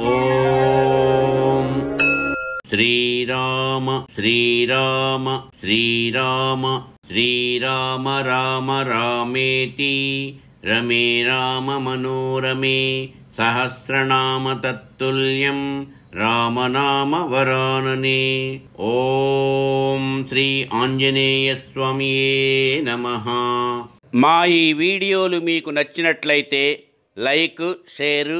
ఓం శ్రీరామ శ్రీరామ శ్రీరామ శ్రీరామ రామ రామేతి రమే రామ మనోరమే సహస్రనామ తత్తుల్యం రామనామ వరాననే. ఓం శ్రీ ఆంజనేయ స్వామియే నమః. మా ఈ వీడియోలు మీకు నచ్చినట్లయితే లైక్, షేరు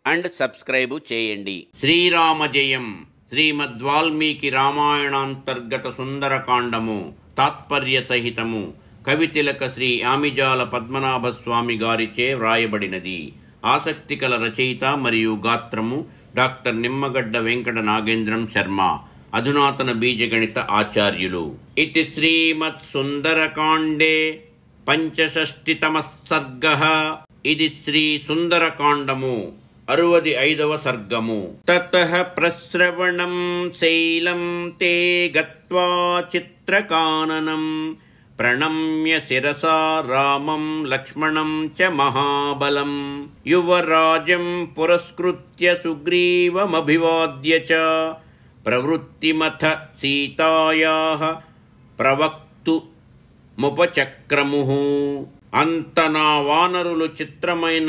అండ్ సబ్స్క్రైబు చేయండి. శ్రీరామ జయం. శ్రీమద్వాల్మీకి రామాయణాంతర్గత సుందరకాండము తాత్పర్య సహితము కవితిలక శ్రీ ఆమిజాల పద్మనాభస్వామి గారిచే వ్రాయబడినది. ఆసక్తికల రచయిత మరియు గాత్రము డాక్టర్ నిమ్మగడ్డ వెంకట నాగేంద్రం శర్మ, అధునాతన బీజగణిత ఆచార్యులు. ఇతి శ్రీమత్ సుందరకాండే పంచషష్టితమ సర్గః. ఇది శ్రీ సుందరకాండము 65వ సర్గము. తతః ప్రశ్రవణం శైలం తే గత్వా చిత్రకాననం ప్రణమ్య శిరసా రామం లక్ష్మణం చ మహాబలం యువరాజం పురస్కృత్య సుగ్రీవమభివాద్య చ ప్రవృత్తిమథ సీతాయాః ప్రవక్తు ముపచక్రముః. అంతనా వానరులు చిత్రమైన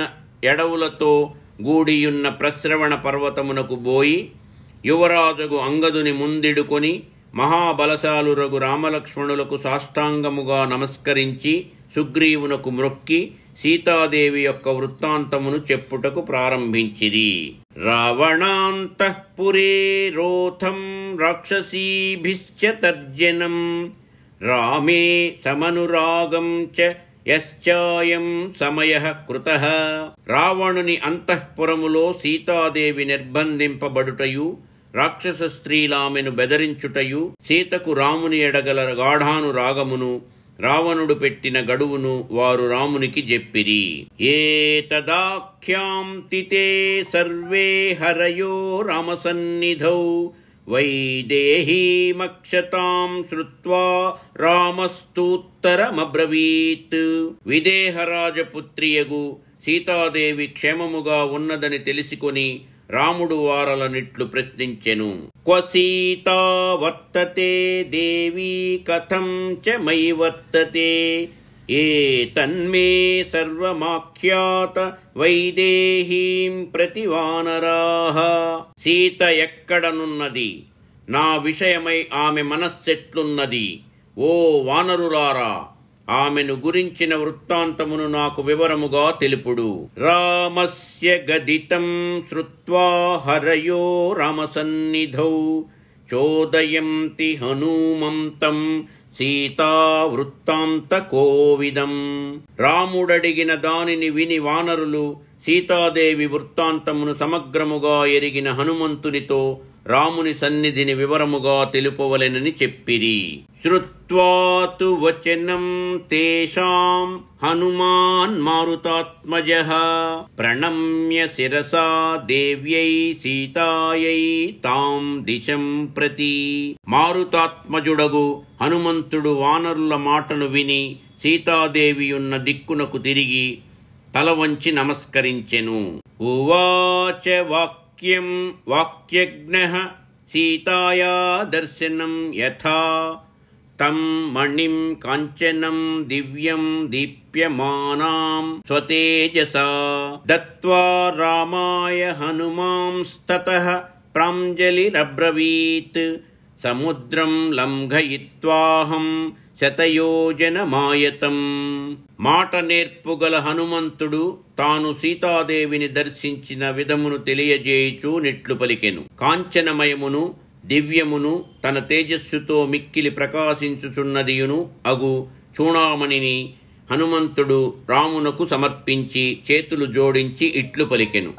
ఎడవులతో గూడియున్న ప్రశ్రవణ పర్వతమునకు బోయి యువరాజుగు అంగదుని ముందిడుకొని మహాబలశాలురగు రామలక్ష్మణులకు సాష్టాంగముగా నమస్కరించి సుగ్రీవునకు మ్రొక్కి సీతాదేవి యొక్క వృత్తాంతమును చెప్పుటకు ప్రారంభించిరి. రావణాంతఃపురే రోథం రాక్షసీభిశ్చ తర్జనం రామే సమనురాగం చ యశ్చాయం సమయః కృతః. రావణుని అంతఃపురములో సీతాదేవి నిర్బంధింపబడుటయు, రాక్షస స్త్రీలామెను బెదరించుటయు, సీతకు రాముని ఎడగల గాఢానురాగమును, రావణుడు పెట్టిన గడువును వారు రామునికి చెప్పిరి. ఏతదాఖ్యాంతి తే సర్వే హరయో రామసన్నిధౌ వైదేహీమక్షతాం శ్రుత్వా రామస్తూత్తరమబ్రవీత్. విదేహరాజపుత్రియగు సీతాదేవి క్షేమముగా ఉన్నదని తెలిసికొని రాముడు వారలనిట్లు ప్రశ్నించెను. క్వ సీతా వర్తతే దేవీ కథం చ మయి వర్తతే ఏతన్మే సర్వమాఖ్యాత వైదేహీం ప్రతి వానరాః. సీత ఎక్కడనున్నది, నా విషయమై ఆమె మనస్సెట్లున్నది, ఓ వానరులారా ఆమెను గురించిన వృత్తాంతమును నాకు వివరముగా తెలుపుడు. రామస్య గదితం శ్రుత్వా హరయో రామసన్నిధౌ చోదయంతి హనుమంతం సీతా వృత్తాంత కోవిదం. రాముడడిగిన దానిని విని వానరులు సీతాదేవి వృత్తాంతమును సమగ్రముగా ఎరిగిన హనుమంతునితో రాముని సన్నిధిని వివరముగా తెలుపవలెనని చెప్పిరి. శ్రుత్వా తు వచనం తేషాం హనుమాన్ మారుతాత్మజః ప్రణమ్య శిరసా దేవ్యై సీతాయై తాం దిశం ప్రతి. మారుతాత్మజుడగు హనుమంతుడు వానరుల మాటను విని సీతాదేవియున్న దిక్కునకు తిరిగి తల వంచి నమస్కరించెను. ఉవాచ వాక్యజ్ఞః సీతాయా దర్శనం యథా తం మణిం కాంచనం దివ్యం దీప్యమానాం స్వతేజసా దత్వా రామాయ హనుమాంస్తతః ప్రాంజలిరబ్రవీత్ సముద్రం లంఘయిత్వాహం శతయోజనమాయతం. మాట నేర్పుగల హనుమంతుడు తాను సీతాదేవిని దర్శించిన విధమును తెలియజేయుచూ నిట్లు పలికెను. కాంచనమయమును దివ్యమును తన తేజస్సుతో మిక్కిలి ప్రకాశించుచున్నదియును అగు చూణామణిని హనుమంతుడు రామునకు సమర్పించి చేతులు జోడించి ఇట్లు పలికెను.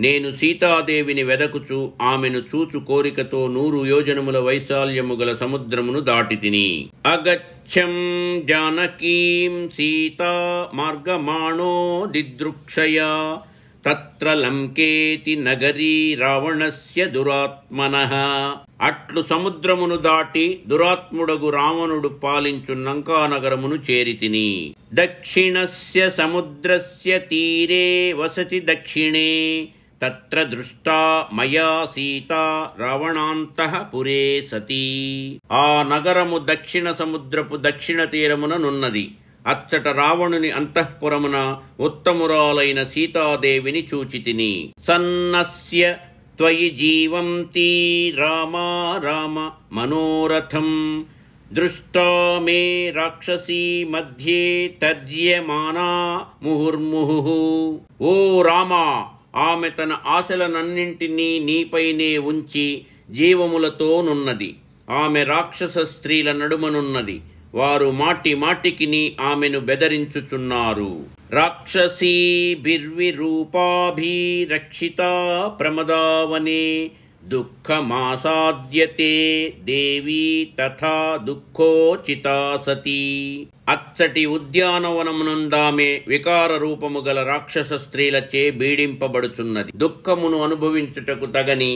నేను సీతాదేవిని వెదకుచు ఆమెను చూచు కోరికతో 100 యోజనముల వైశాల్యము గల సముద్రమును దాటితిని. అగచ్చం జానకీం సీతా మార్గమాణో దిదృక్షయా తత్ర లంకేతి నగరీ రావణస్య దురాత్మనః. అట్లు సముద్రమును దాటి దురాత్ముడగు రావణుడు పాలించు లంకానగరమును చేరితిని. దక్షిణస్య సముద్రస్య తీరే వసతి దక్షిణే తత్ర దృష్టా మయా సీతా రావణాంతః పురే సతీ. ఆ నగరము దక్షిణ సముద్రపు దక్షిణ తీరమున నున్నది. అచ్చట రావణుని అంతఃపురమున ఉత్తమురాలైన సీతాదేవిని చూచితిని. సన్నస్య త్వయి జీవంతి రామా రామ మనోరథం దృష్టా మే రాక్షసీ మధ్యే తర్జ్యమానా ముహుర్ముహు. ఓ రామా, ఆమె తన ఆశలనన్నింటినీ నీపైనే ఉంచి జీవములతో నున్నది. ఆమె రాక్షస స్త్రీల నడుమనున్నది. వారు మాటి మాటికిని ఆమెను బెదరించుచున్నారు. రాక్షసీభిర్విరూపాభిరక్షితా ప్రమదావనే దుఃఖమాసాద్యతే దేవీ తథా దుఃఖోచితా సతీ. అచ్చటి ఉద్యానవనమునందామె వికార రూపము గల రాక్షస స్త్రీలచే బీడింపబడుచున్నది. దుఃఖమును అనుభవించుటకు తగని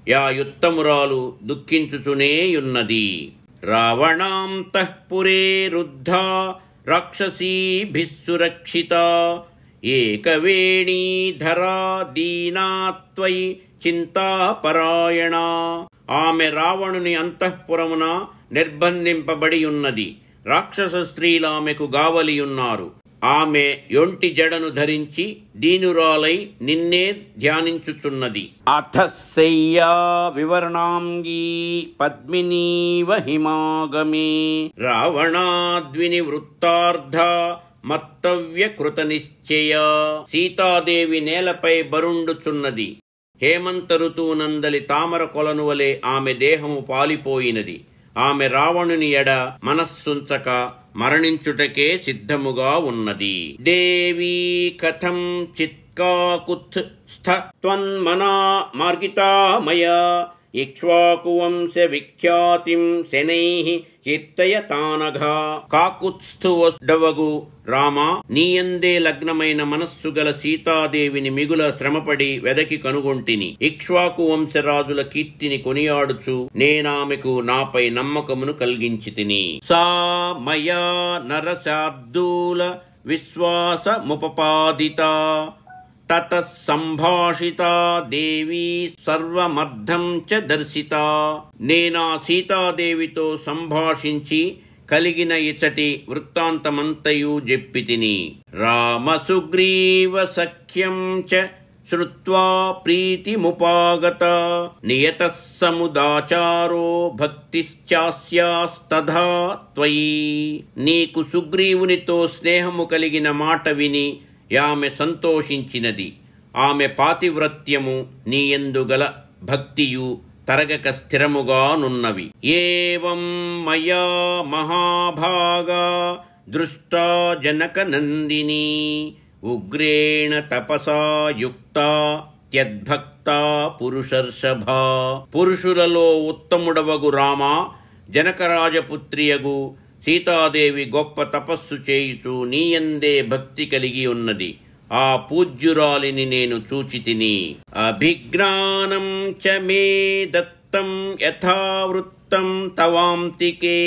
యాయుత్తమురాలు దుఃఖించుచునేయున్నది. రావణాంతఃపురే రుద్ధా రాక్షసీభిః సురక్షితా ఏకవేణీధరా దీనాత్వయి చింతాపరాయణ. ఆమె రావణుని అంతఃపురమున నిర్బంధింపబడి ఉన్నది. రాక్షస స్త్రీలామెకు గావలియున్నారు. ఆమె యొంటి జడను ధరించి దీనురాలై నిన్నే ధ్యానించుచున్నది. అథశయ్యా వివర్ణాంగీ పద్మినీవ హిమాగమే రావణాద్విని వృత్తార్థ మర్తవ్య కృత నిశ్చయ. సీతాదేవి నేలపై బరుండుచున్నది. హేమంత ఋతువునందలి తామర కొలను వలె ఆమె దేహము పాలిపోయినది. ఆమె రావణుని ఎడ మనస్సుంచక మరణించుటకే సిద్ధముగా ఉన్నది. దేవీ కథం చిత్కాకుత్ స్థత్వన్మనా మార్గితామయా ఇక్ష్వాకువంశ విఖ్యాతిం శనైః కీర్తయతానఘా. కాకుత్స్థువడవగు రామ, నీయందే లగ్నమైన మనస్సు గల సీతాదేవిని మిగుల శ్రమపడి వెదకి కనుగొంటిని. ఇక్ష్వాకు వంశరాజుల కీర్తిని కొనియాడుచు నేనామెకు నాపై నమ్మకమును కలిగించితిని. సా మయా నరశార్దూల విశ్వాసముపపాదితా తతః సంభాషితా దేవీ సర్వమర్థం చ దర్శితా. నేనా సీతాదేవితో సంభాషించి కలిగిన ఇచటి వృత్తాంతమంతయు జెప్పితిని. రామసుగ్రీవ సఖ్యం చ శ్రుత్వా ప్రీతిముపాగత నియతః సముదాచారో భక్తిశ్చాస్యాస్తథా త్వయి. నీకు సుగ్రీవునితో స్నేహము కలిగిన మాట విని ఆమె సంతోషించినది. ఆమె పాతివ్రత్యము నీయందు గల భక్తియు తరగక స్థిరముగా నున్నవి. ఏవం మయా మహాభాగా దృష్టా జనక నందిని ఉగ్రేణ తపసా యుక్తా త్యద్భక్తా పురుషర్షభా. పురుషులలో ఉత్తముడవగు రామ, జనకరాజపుత్రియగు సీతాదేవి గొప్ప తపస్సు చేయుచు నీయందే భక్తి కలిగి ఉన్నది. ఆ పూజ్యురాలిని నేను చూచితిని. అభిజ్ఞానం చ మే దత్తం యథావృత్తం తవాంతికే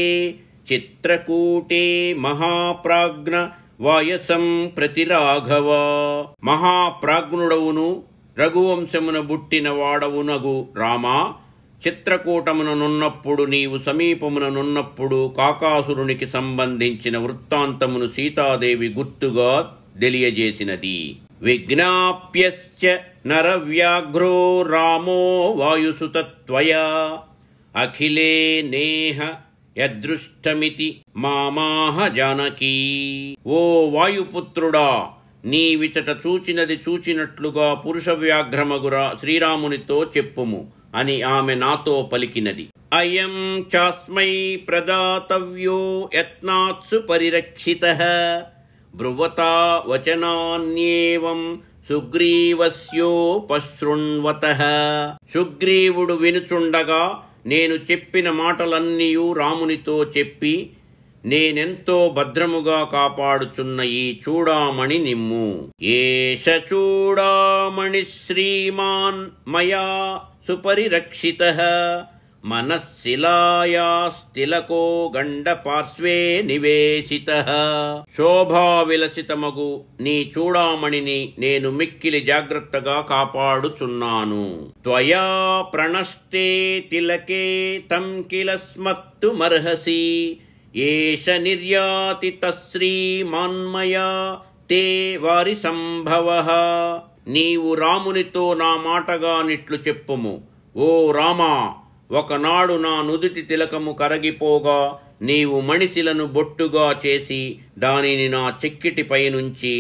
చిత్రకూటే మహాప్రాజ్ఞ వాయసం ప్రతిరాఘవ. మహాప్రాజ్ఞుడవును రఘువంశమున బుట్టిన వాడవునగు రామా, చిత్రకూటముననున్నప్పుడు నీవు సమీపముననున్నప్పుడు కాకాసురునికి సంబంధించిన వృత్తాంతమును సీతాదేవి గుర్తుగా తెలియజేసినది. విజ్ఞాప్యశ్చ నరవ్యాఘ్రో రామో వాయుసుతత్వయా అఖిలే నేహ యదృష్టమితి మామాహ జానకీ. ఓ వాయుపుత్రుడా, నీవిచట చూచినది చూచినట్లుగా పురుష వ్యాఘ్రమగురా శ్రీరామునితో చెప్పుము అని ఆమె నాతో పలికినది. అయం చాస్మై ప్రదాతవ్యో యత్నాత్సు పరిరక్షితః బ్రువతా వచనాన్యేవం సుగ్రీవస్యోపశృణ్వతః. సుగ్రీవుడు వినుచుండగా నేను చెప్పిన మాటలన్నీయు రామునితో చెప్పి నేనెంతో భద్రముగా కాపాడుచున్న ఈ చూడామణి నిమ్ము. ఏష చూడామణి శ్రీమాన్ మయా సుపరిరక్షితః మనఃశిలాయాస్తిలకో గండపార్శ్వే నివేశితః. శోభావిలసితమగు నీ చూడామణిని నేను మిక్కిలి జాగ్రత్తగా కాపాడుచున్నాను. త్వయా ప్రణష్టే తిలకే తం కిల స్మర్తుమర్హసి. ఏష నిర్యాతితశ్రీమాన్మయా తే వారి సంభవః. నీవు రామునితో నా మాటగానిట్లు చెప్పుము. ఓ రామా, ఒకనాడు నా నుదుటి తిలకము కరగిపోగా నీవు మణిశిలను బొట్టుగా చేసి దానిని నా చెక్కిటిపై నుంచి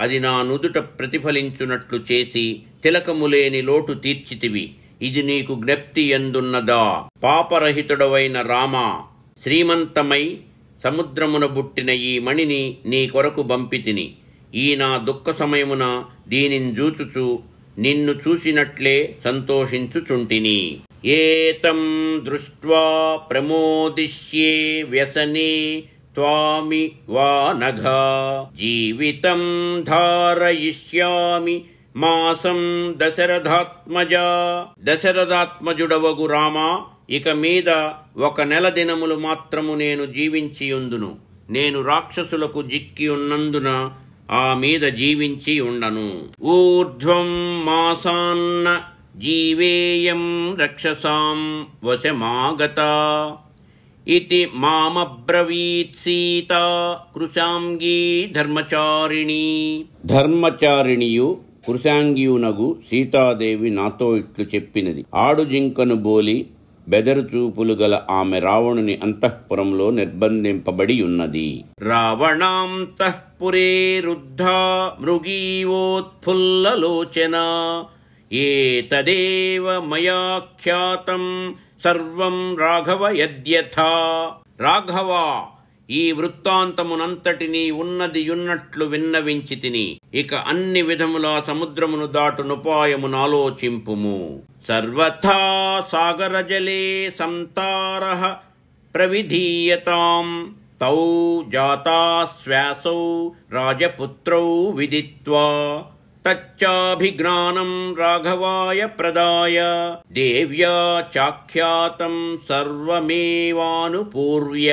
అది నా నుదుట ప్రతిఫలించునట్లు చేసి తిలకము లేని లోటు తీర్చితివి. ఇది నీకు జ్ఞప్తి ఎందున్నదా? పాపరహితుడవైన రామా, శ్రీమంతమై సముద్రమున బుట్టిన ఈ మణిని నీ కొరకు బంపితిని. ఈ నా దుఃఖ సమయమున దీనిని జూచుచు నిన్ను చూసినట్లే సంతోషించుచుంటిని. ఏతం దృష్ట్వా ప్రమోదిష్యే వ్యసనే త్వామి వా నఘా. జీవితం ధారయిష్యామి మాసం దశరథాత్మజా. దశరథాత్మజుడవగు రామా, ఇక మీద 1 నెల దినములు మాత్రము నేను జీవించియుందును. నేను రాక్షసులకు జిక్కి ఉన్నందున ఆ మీద జీవించి ఉండను. ఊర్ధ్వం మాసాన్న జీవేయం రక్షసాం వశమాగత ఇతి మామబ్రవీత్ సీత కృశాంగీ ధర్మచారిణి. ధర్మచారిణియు కృశాంగియునగు సీతాదేవి నాతో ఇట్లు చెప్పినది. ఆడుజింకను బోలి బెదరుచూపులు గల ఆమె రావణుని అంతఃపురంలో నిర్బంధింపబడి ఉన్నది. రావణాంతఃపురే రుద్ధా మృగీవోత్ఫుల్లలోచనా. ఏతదేవ మయా ఖ్యాతం సర్వం రాఘవ యద్యథా. రాఘవ, ఈ వృత్తాంతమునంతటినీ ఉన్నట్లు విన్నవించితిని. ఇక అన్ని విధముల సముద్రమును దాటునుపాయమునాలోచింపుము. సర్వథా సాగరజలే సంతారః ప్రవిధీయతాం. తౌ జాతాశ్వాసౌ రాజపుత్రౌ విదిత్వా తచ్చాభిజ్ఞానం రాఘవాయ ప్రదాయ. దేవ్యా చాఖ్యాతం సర్వమేవానుపూర్వ్య.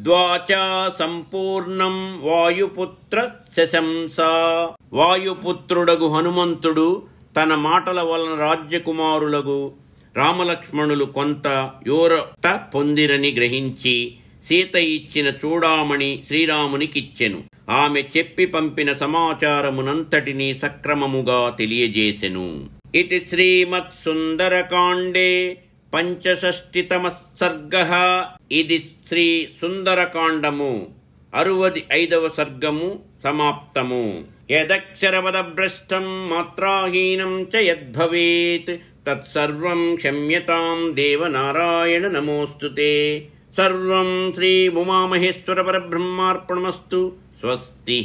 ద్వాచా సంపూర్ణం వాయుపుత్ర శశంస. వాయుపుత్రుడగు హనుమంతుడు తన మాటల వలన రాజ్యకుమారులకు రామలక్ష్మణులు కొంత యోరట పొందిరని గ్రహించి సీత ఇచ్చిన చూడామణి శ్రీరామునికిచ్చెను. ఆమె చెప్పి పంపిన సమాచారమునంతటినీ సక్రమముగా తెలియజేసెను. ఇది శ్రీమత్ సుందరకాండే 65వ సర్గః. ఇది శ్రీ సుందరకాండము 65వ సర్గము సమాప్తము. యదక్షరపదభ్రష్టం మాత్రాహీనం చ యద్భవేత్ తత్సర్వం క్షమ్యతాం దేవనారాయణ నమోస్తుతే. సర్వం శ్రీ ఉమామహేశ్వర పరబ్రహ్మార్పణమస్తు. స్వస్తి.